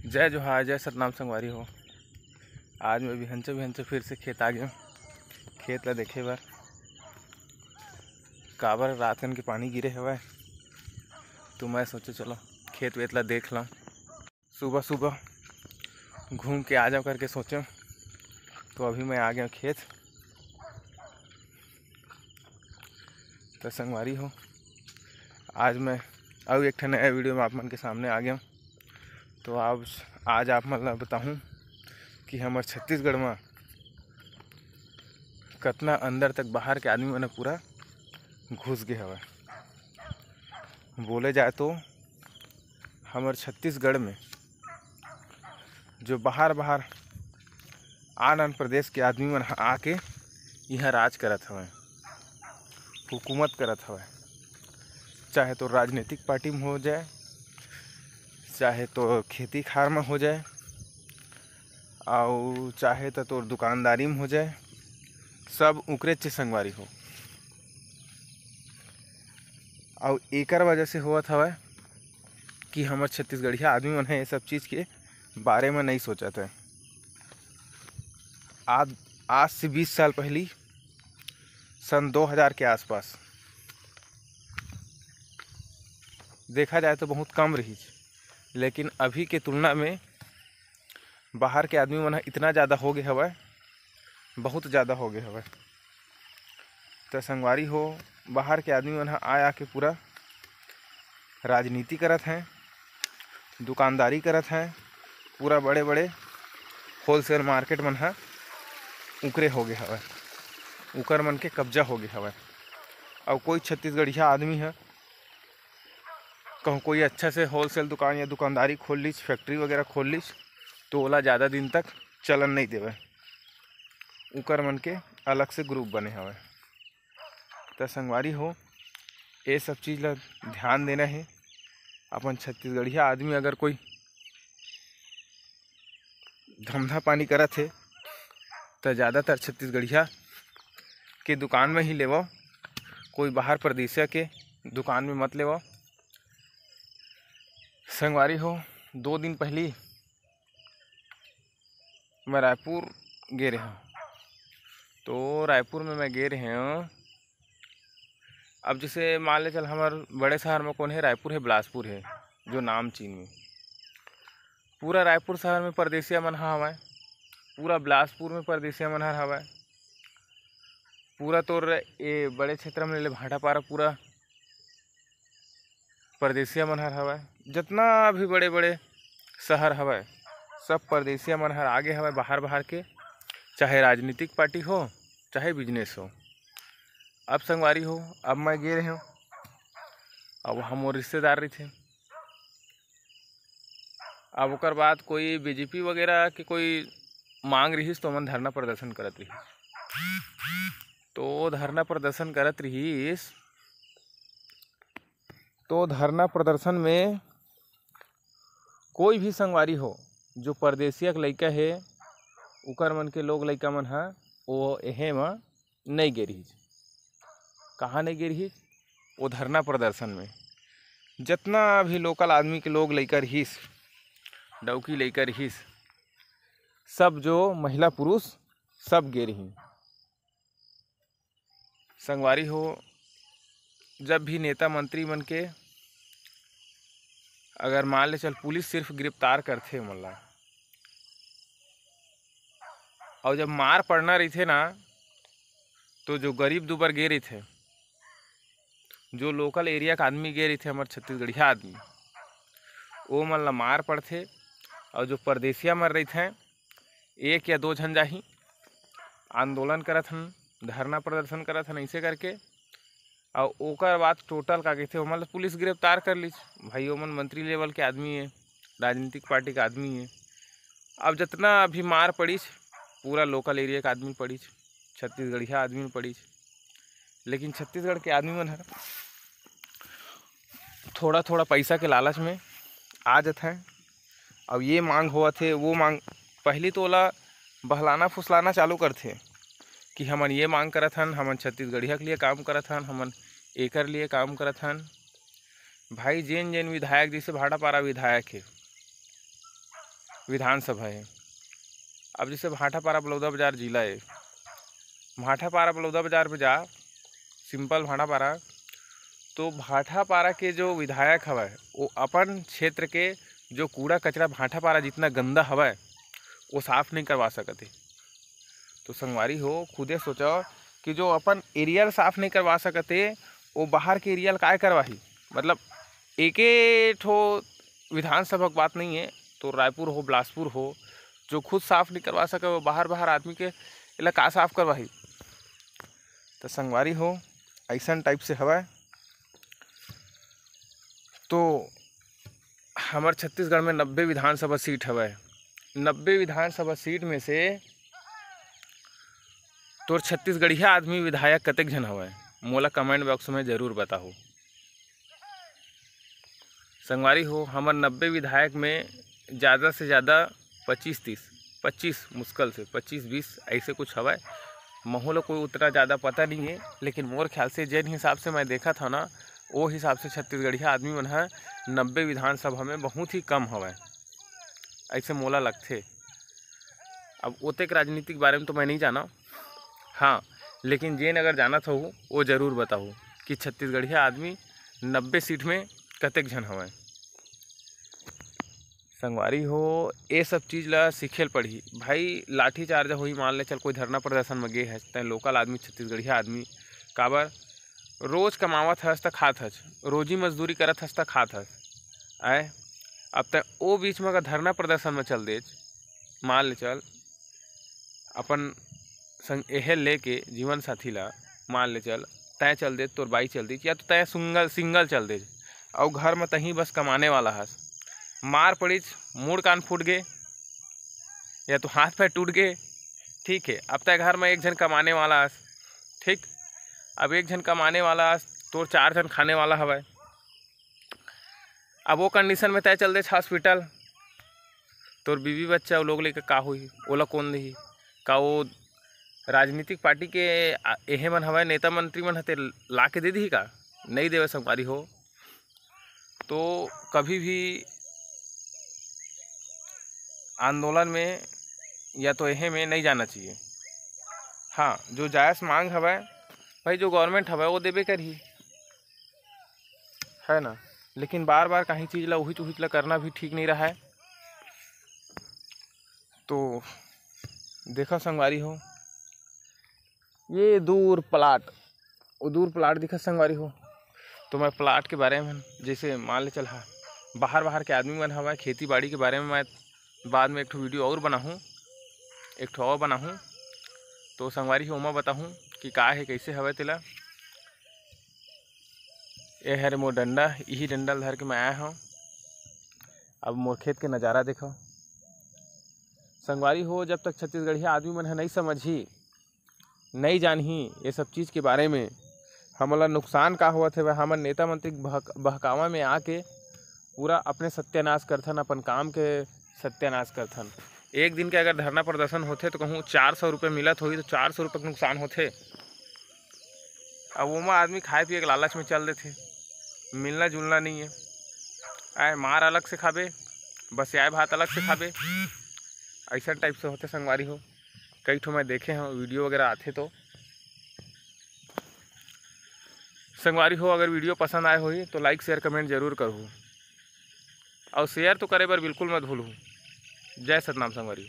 जय जोहार, जय सतनाम संगवारी हो। आज मैं बिहनचे फिर से खेत आ गया। खेत ला देखे बर काबर रात कन के पानी गिरे हवय, तो मैं सोचे चलो खेत वेत ला देख ला। सुबह सुबह घूम के आ जाओ करके सोचे, तो अभी मैं आ गया खेत। तो संगवारी हो, आज मैं अब एक नया वीडियो में आप मन के सामने आ गया। तो आज आप मन ला बताऊँ कि हमारे छत्तीसगढ़ में कितना अंदर तक बाहर के आदमी मन पूरा घुस गए हवे। बोले जाए तो हमारे छत्तीसगढ़ में जो बाहर आन प्रदेश के आदमी मन आके यहाँ राज करत हवे, हुकूमत करत हवे। चाहे तो राजनीतिक पार्टी में हो जाए, चाहे तो खेती खार में हो जाए, और चाहे तो दुकानदारी में हो जाए, सब उकरे चे संगवारी हो। और एकर वजह से होत हवे कि हमार छत्तीसगढ़िया आदमी मन है ये सब चीज़ के बारे में नहीं सोचत है। आज से 20 साल पहली सन 2000 के आसपास देखा जाए तो बहुत कम रही, लेकिन अभी के तुलना में बाहर के आदमी मन इतना ज़्यादा हो गए हवे, बहुत ज़्यादा हो गए हवे। तो संगवारी हो, बाहर के आदमी मन आया के पूरा राजनीति करत हैं, दुकानदारी करत हैं, पूरा बड़े बड़े होलसेल मार्केट मन उकरे हो गए हवे, उकर मन के कब्जा हो गए हवे। और कोई छत्तीसगढ़िया आदमी है कहूँ कोई अच्छा से होलसेल दुकान या दुकानदारी खोल लीच, फैक्ट्री वगैरह खोल लीच, तो ओला ज़्यादा दिन तक चलन नहीं देवे। उकर मन के अलग से ग्रुप बने हवे। तो संगवारी हो, ये सब चीज़ ला ध्यान देना है। अपन छत्तीसगढ़िया आदमी अगर कोई धंधा पानी करत है तो ज़्यादातर छत्तीसगढ़िया के दुकान में ही लेवो, कोई बाहर प्रदेशिया के दुकान में मत लेवो। संगवारी हो, 2 दिन पहले मैं रायपुर गे रहा हूँ। तो रायपुर में मैं गे रहे हूँ। अब जैसे मान ले चल हमारे बड़े शहर में कौन है, रायपुर है, बिलासपुर है, जो नाम चीन में। पूरा रायपुर शहर में परदेसिया मन हवय, पूरा बिलासपुर में परदेसिया मन हवय, पूरा तोर ये बड़े क्षेत्र में ले भाटापारा पूरा परदेसिया मन हवय। जितना भी बड़े बड़े शहर हवय सब परदेसिया मन आगे हवय, बाहर के। चाहे राजनीतिक पार्टी हो, चाहे बिजनेस हो। अब संगवारी हो, अब मैं गे रहे हूँ, अब वहाँ मोर रिश्तेदार रही थे। अब ओकर बाद कोई बीजेपी वगैरह के कोई मांग रहीस तो मन धरना प्रदर्शन करत रही। तो धरना प्रदर्शन करत रहीस, तो धरना प्रदर्शन में कोई भी संगवारी हो जो परदेसिया के लइका है, उकर मन के लोग लइका मन वो एहे में नहीं गे रही। कहाँ नहीं गे रही? वो धरना प्रदर्शन में जितना भी लोकल आदमी के लोग लइका रहीस, डौकी लइका रहीस, सब जो महिला पुरुष सब गे रही। संगवारी हो, जब भी नेता मंत्री मन के अगर मान ले चल पुलिस सिर्फ गिरफ्तार करथे मन ला, और जब मार पड़ना रही थे ना, तो जो गरीब दुबर गे रही थे, जो लोकल एरिया का आदमी गे रही थे, हमारे छत्तीसगढ़िया आदमी, वो मन ला मार पड़थे। और जो परदेसिया मर रही थे, 1 या 2 झन जाही आंदोलन करत हन, धरना प्रदर्शन करत हन, ऐसे करके। और ओकर बाद टोटल का कहते ओमन ला पुलिस गिरफ्तार कर लीच। भाई ओमन मंत्री लेवल के आदमी है, राजनीतिक पार्टी का आदमी है। अब जितना भी मार पड़ीच पूरा लोकल एरिया का आदमी पड़ीच, छत्तीसगढ़िया आदमी पड़ीच। लेकिन छत्तीसगढ़ के आदमी मन थोड़ा थोड़ा पैसा के लालच में आ जाते हैं। अब ये मांग हुआ थे, वो मांग, पहली तो ओला बहलाना फुसलाना चालू करथे कि हमन ये मांग करत हन, हमन छत्तीसगढ़िया के लिए काम करत हन, हमन एकर लिए काम करत हन। भाई जेन विधायक, जैसे भाटापारा विधायक है, विधानसभा है। अब जैसे भाटापारा बलौदा बाजार जिला है, भाटापारा बलौदा बाजार पे जा सिंपल भाटापारा, तो भाटापारा के जो विधायक हवय वो अपन क्षेत्र के जो कूड़ा कचरा भाटापारा जितना गंदा हवय वो साफ नहीं करवा सकते। तो संगवारी हो खुदे सोचो कि जो अपन एरियल साफ नहीं करवा सकते वो बाहर के एरियल काय करवाही। मतलब एक ठो विधानसभा की बात नहीं है, तो रायपुर हो बिलासपुर हो, जो खुद साफ नहीं करवा सके वो बाहर आदमी के इलाका साफ करवाही। तो संगवारी हो ऐसा टाइप से हवा। तो हमारे छत्तीसगढ़ में 90 विधानसभा सीट हवा। 90 विधानसभा सीट में से तोर छत्तीसगढ़िया आदमी विधायक कतेक जन हवा, मोला कमेंट बॉक्स में जरूर बताओ। संगवारी हो हमारे 90 विधायक में ज़्यादा से ज़्यादा 25 मुश्किल से 25-20 ऐसे कुछ हवा। महोला कोई उतना ज़्यादा पता नहीं है, लेकिन मोर ख्याल से जिन हिसाब से मैं देखा था ना वो हिसाब से छत्तीसगढ़िया आदमी मन है 90 विधानसभा में बहुत ही कम हवा, ऐसे मोला लगते। अब ओतेक राजनीतिक बारे में तो मैं नहीं जाना, हाँ, लेकिन जेन अगर जाना था वो ज़रूर बताओ कि छत्तीसगढ़िया आदमी 90 सीट में कतेक जन हवा। संगवारी हो ये सब चीज़ ला सीखेल पड़ी भाई। लाठी चार्ज हुई, मान ले चल कोई धरना प्रदर्शन में गे है, तै लोकल आदमी छत्तीसगढ़िया आदमी काबर रोज कमावत हस त खात हस, रोजी मजदूरी करत हस त खात हस आए। अब तक वो बीच में अगर धरना प्रदर्शन में चल देच, मान ले चल अपन संग एहे लेके जीवन साथी ला मान ले चल तय चल दे, तोर बाई चल दी या तो तय सिंगल चल दे और घर में तहीं बस कमाने वाला हस, मार पड़ीच मुड़ कान फूट गए या तो हाथ पैर टूट गए, ठीक है। अब तय घर में एक जन कमाने वाला हस, ठीक। अब एक जन कमाने वाला हस, तोर 4 जन खाने वाला हवा। अब वो कंडीशन में तय चल दे हॉस्पिटल, तोर बीवी बच्चा वो लोग लेके का हुई, ओला कौन दही का? वो राजनीतिक पार्टी के एहे मन हवा नेता मंत्री मन हते ला के दे दी का? नहीं देवे संगवारी हो। तो कभी भी आंदोलन में या तो एहे में नहीं जाना चाहिए। हाँ, जो जायज़ मांग हवा भाई, जो गवर्नमेंट हवा वो देवे करही, है ना। लेकिन बार बार कहीं चीज़ ला उहिच ला करना भी ठीक नहीं रहा है। तो देखो संगवारी हो ये दूर प्लाट दिखा संगवारी हो। तो मैं प्लाट के बारे में जैसे मान ले चल हाँ बाहर के आदमी मन हवा, खेती बाड़ी के बारे में मैं बाद में एक ठो वीडियो और बनाहूँ, तो संगवारी हो मैं बताहूँ कि का है कैसे हवा तेला। ये है मोर डंडा, यही डंडा धर के मैं आया हूँ। अब मोर खेत के नज़ारा देखो संगवारी हो। जब तक छत्तीसगढ़िया आदमी मन नहीं समझी नहीं जानही ये सब चीज़ के बारे में, हमला नुकसान का हुआ थे, हमन नेता मंत्री बहकावा में आके पूरा अपने सत्यानाश करथन, अपन काम के सत्यानाश करथन। एक दिन के अगर धरना प्रदर्शन होते तो कहूँ 400 रुपये मिलत होगी, तो 400 रुपये का नुकसान होते। अब वो में आदमी खाए पिए के लालच में चल देते, मिलना जुलना नहीं है। आए मार अलग से खाबे, बस आए भात अलग से खाबे, ऐसा टाइप से होते संगवारी हो। कई ठो मैं देखे हैं वीडियो वगैरह आते। तो संगवारी हो अगर वीडियो पसंद आए होई तो लाइक शेयर कमेंट जरूर करो, और शेयर तो करे बर बिल्कुल मत भूलू। जय सतनाम संगवारी।